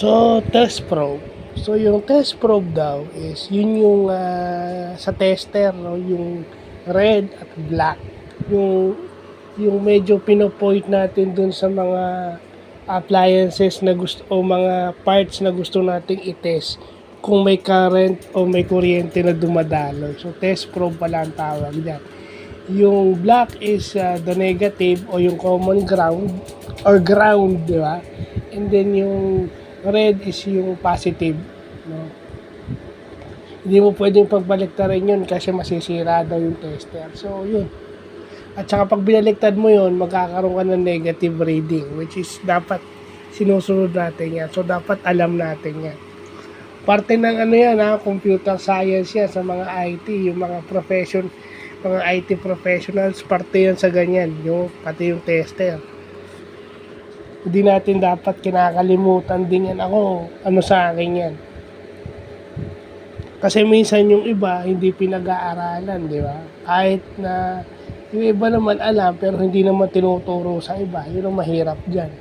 So, test probe. So, yung test probe daw is yun yung sa tester, no? Yung red at black. Yung medyo pinopoint natin dun sa mga appliances na gusto o mga parts na gusto nating i-test kung may current o may kuryente na dumadaloy. So, test probe pala ang tawag dyan. Yung black is the negative o yung common ground or ground, di ba? And then yung red is yung positive, no? Hindi mo pwedeng pagbaliktarin yun kasi masisira daw yung tester. So, yun. At saka pag binaliktad mo yun, magkakaroon ka ng negative reading, which is dapat sinusunod natin yan. So, dapat alam natin yan. Parte ng ano yan, computer science yan sa mga IT, yung mga mga IT professionals, parte yan sa ganyan, pati yung tester. Hindi natin dapat kinakalimutan din yan. Ako, sa akin yan. Kasi minsan yung iba, hindi pinag-aaralan, di ba? Kahit na yung iba naman alam, pero hindi naman tinuturo sa iba. Yun ang mahirap dyan.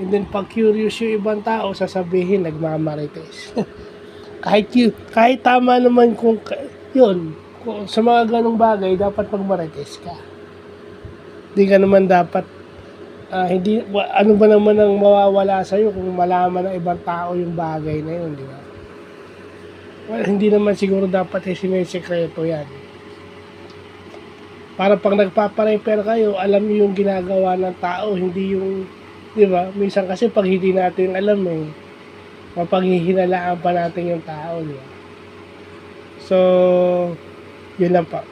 And then, pag curious yung ibang tao, sasabihin, nagmamarites. kahit tama naman kung sa mga ganong bagay, dapat magmarites ka. Hindi ka naman dapat ano ba naman ang mawawala sa iyo kung malaman ng ibang tao yung bagay na yun, di ba? Well, hindi naman siguro dapat sinisekreto yan. Para pag nagpapa-repair kayo, alam niyo yung ginagawa ng tao, hindi yung, di ba? Minsan kasi pag hindi natin alam mapaghihinalaan pa natin yung tao, di ba? So, yun lang pa.